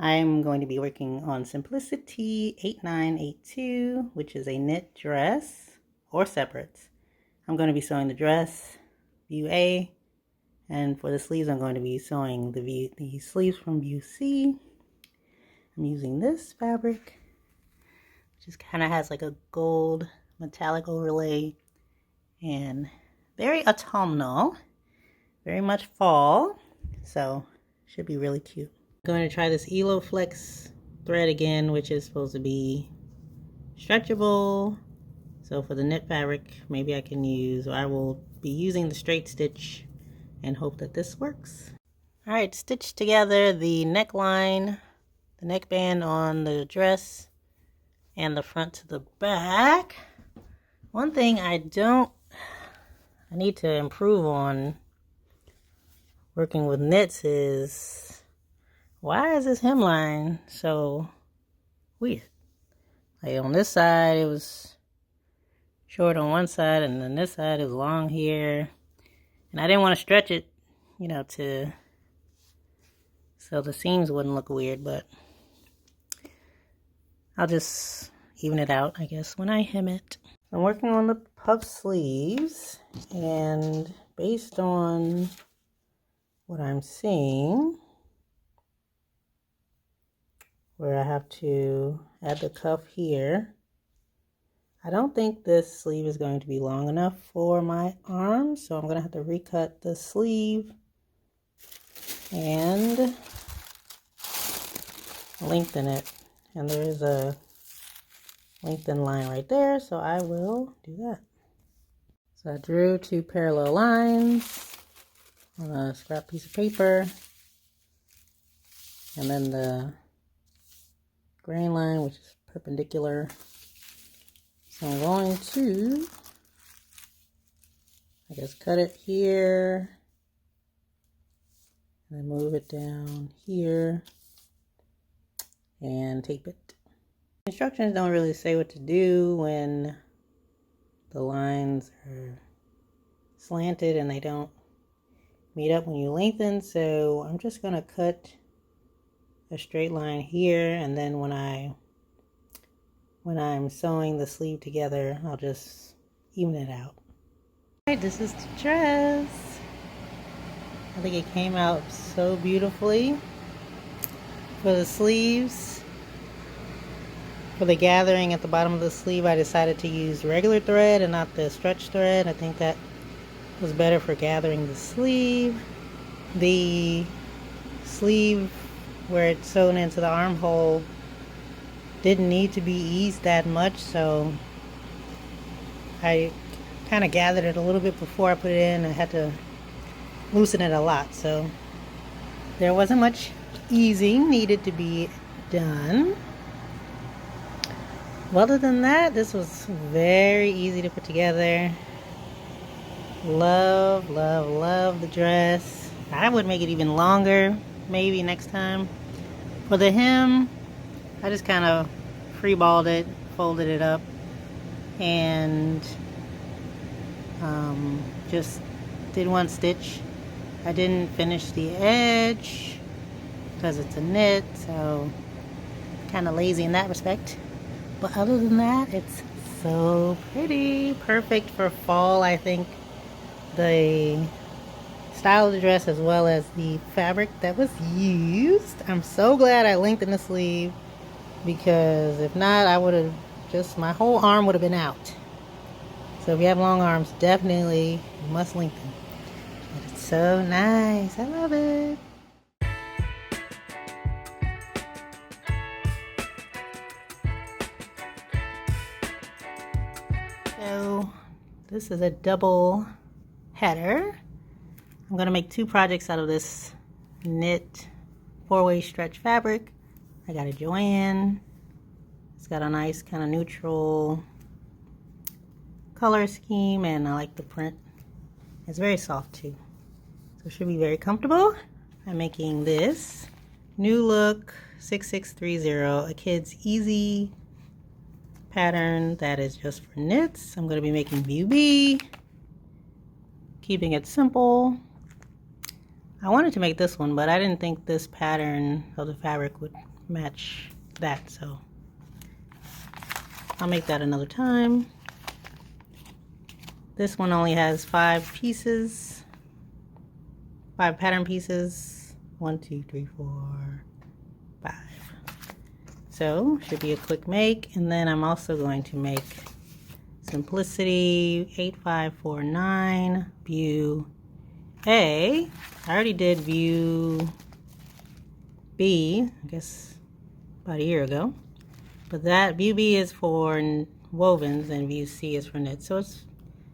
I'm going to be working on Simplicity 8982, which is a knit dress or separates. I'm going to be sewing the dress, view A, and for the sleeves I'm going to be sewing the sleeves from view C. I'm using this fabric, which just kind of has like a gold metallic overlay and very autumnal, very much fall, so should be really cute. I'm going to try this Elo Flex thread again, which is supposed to be stretchable. So for the knit fabric, maybe I can use, or I will be using the straight stitch and hope that this works. All right, stitch together the neckline, the neckband on the dress, and the front to the back. One thing I need to improve on working with knits is, why is this hemline so weird? Like on this side, it was short on one side, and then this side is long here. And I didn't want to stretch it, so the seams wouldn't look weird, but I'll just even it out, I guess, when I hem it. I'm working on the puff sleeves, and based on what I'm seeing, where I have to add the cuff here, I don't think this sleeve is going to be long enough for my arm, so I'm going to have to recut the sleeve and lengthen it. And there is a lengthened line right there, so I will do that. So I drew 2 parallel lines on a scrap piece of paper, and then the grain line, which is perpendicular. So I'm going to, I guess, cut it here, and then move it down here, and tape it. Instructions don't really say what to do when the lines are slanted and they don't meet up when you lengthen, so I'm just going to cut a straight line here, and then when I'm sewing the sleeve together, I'll just even it out. Alright, this is the dress. I think it came out so beautifully. For the sleeves, for the gathering at the bottom of the sleeve, I decided to use regular thread and not the stretch thread. I think that was better for gathering the sleeve. The sleeve where it's sewn into the armhole didn't need to be eased that much, so I kind of gathered it a little bit before I put it in. I had to loosen it a lot, so there wasn't much easing needed to be done. Well, other than that, this was very easy to put together. Love, love, love the dress. I would make it even longer, maybe next time. For the hem, I just kind of freeballed it, folded it up, and just did one stitch. I didn't finish the edge because it's a knit, so kind of lazy in that respect. But other than that, it's so pretty. Perfect for fall, I think. The style of the dress as well as the fabric that was used. I'm so glad I lengthened the sleeve, because if not, I would have my whole arm would have been out. So if you have long arms, definitely must lengthen. But it's so nice. I love it. So this is a double header. I'm going to make 2 projects out of this knit 4-way stretch fabric. I got a Joanne. It's got a nice kind of neutral color scheme, and I like the print. It's very soft too, so it should be very comfortable. I'm making this New Look 6630, a kid's easy pattern that is just for knits. I'm going to be making view B, keeping it simple. I wanted to make this one, but I didn't think this pattern of the fabric would match that, so I'll make that another time. This one only has 5 pieces, 5 pattern pieces. 1, 2, 3, 4, 5. So should be a quick make. And then I'm also going to make Simplicity 8549 view A. I already did view B, I guess about a year ago. But that view B is for wovens and view C is for knits. So it's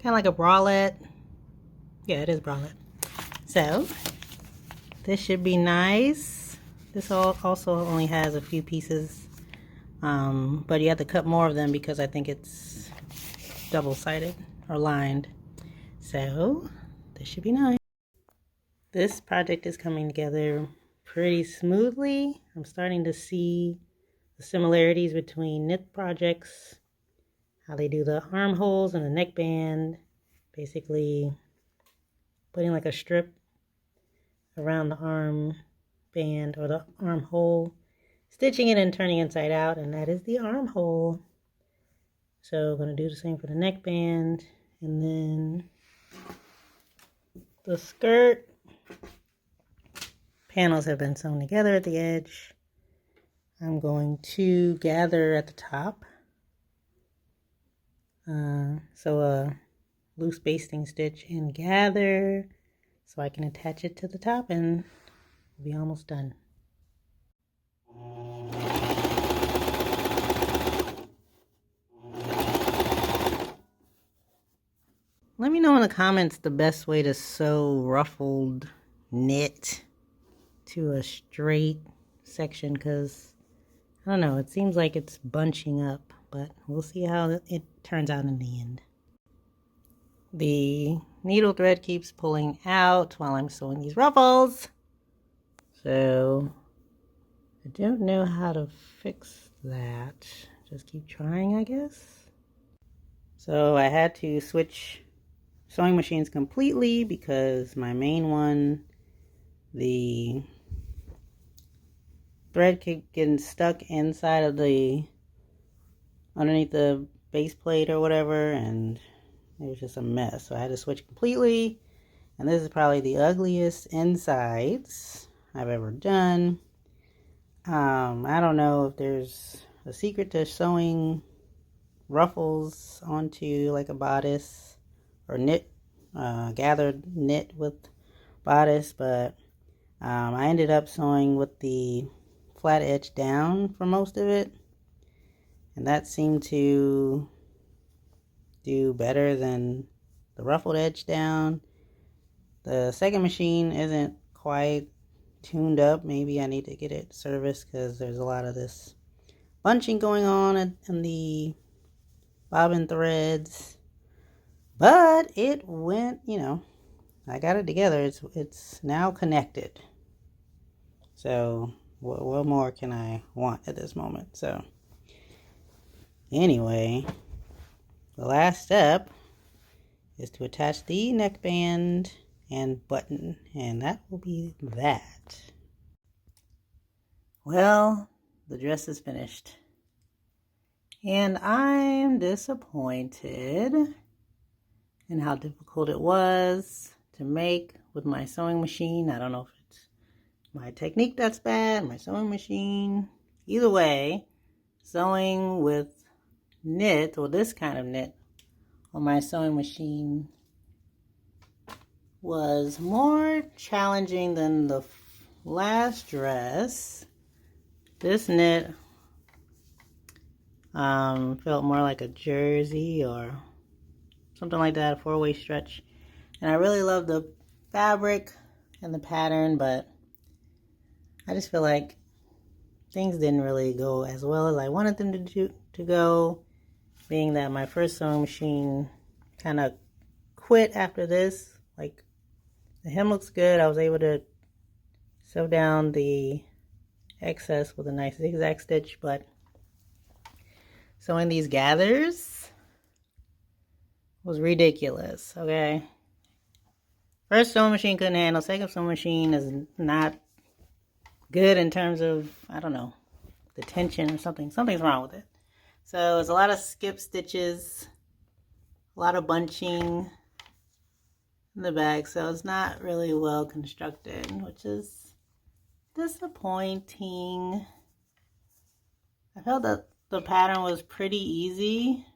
kind of like a bralette. Yeah, it is bralette. So this should be nice. This also only has a few pieces, but you have to cut more of them because I think it's double-sided or lined. So this should be nice. This project is coming together pretty smoothly. I'm starting to see the similarities between knit projects, how they do the armholes and the neckband, basically putting like a strip around the arm band or the armhole, stitching it and turning inside out, and that is the armhole. So I'm going to do the same for the neckband, and then the skirt panels have been sewn together at the edge. I'm going to gather at the top. So a loose basting stitch and gather so I can attach it to the top and we'll be almost done. Let me know in the comments the best way to sew ruffled knit to a straight section, because I don't know, it seems like it's bunching up, but we'll see how it turns out in the end. The needle thread keeps pulling out while I'm sewing these ruffles, so I don't know how to fix that. Just keep trying, I guess. So I had to switch sewing machines completely because my main one, the thread kept getting stuck inside of underneath the base plate or whatever, and it was just a mess. So I had to switch completely, and this is probably the ugliest insides I've ever done. I don't know if there's a secret to sewing ruffles onto like a bodice or knit, gathered knit with bodice, but I ended up sewing with the flat edge down for most of it, and that seemed to do better than the ruffled edge down. The second machine isn't quite tuned up. Maybe I need to get it serviced because there's a lot of this bunching going on in the bobbin threads, but it went, I got it together. It's now connected. So what more can I want at this moment? So anyway, the last step is to attach the neckband and button, and that will be that. Well, the dress is finished, and I'm disappointed in how difficult it was to make with my sewing machine. I don't know if it's my technique that's bad, my sewing machine. Either way, sewing with knit, or this kind of knit, on my sewing machine was more challenging than the last dress. This knit felt more like a jersey or something like that, a 4-way stretch. And I really love the fabric and the pattern, but I just feel like things didn't really go as well as I wanted them to go, being that my first sewing machine kind of quit after this. Like, the hem looks good. I was able to sew down the excess with a nice zigzag stitch, but sewing these gathers was ridiculous, okay? First sewing machine couldn't handle. Second sewing machine is not good in terms of, I don't know, the tension or something. Something's wrong with it. So it's a lot of skip stitches, a lot of bunching in the back. So it's not really well constructed, which is disappointing. I felt that the pattern was pretty easy,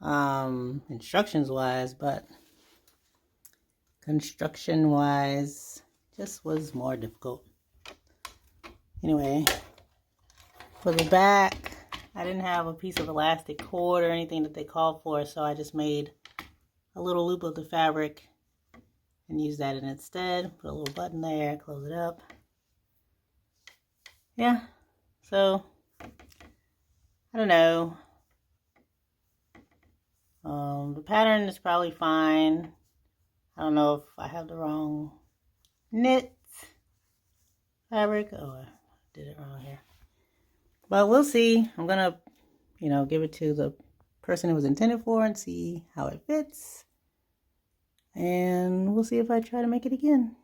instructions wise, but construction wise just was more difficult. Anyway, for the back, I didn't have a piece of elastic cord or anything that they called for, so I just made a little loop of the fabric and used that instead. Put a little button there, close it up. Yeah, so I don't know. The pattern is probably fine. I don't know if I have the wrong knit fabric. Oh, I did it wrong here. But we'll see. I'm going to, give it to the person it was intended for and see how it fits. And we'll see if I try to make it again.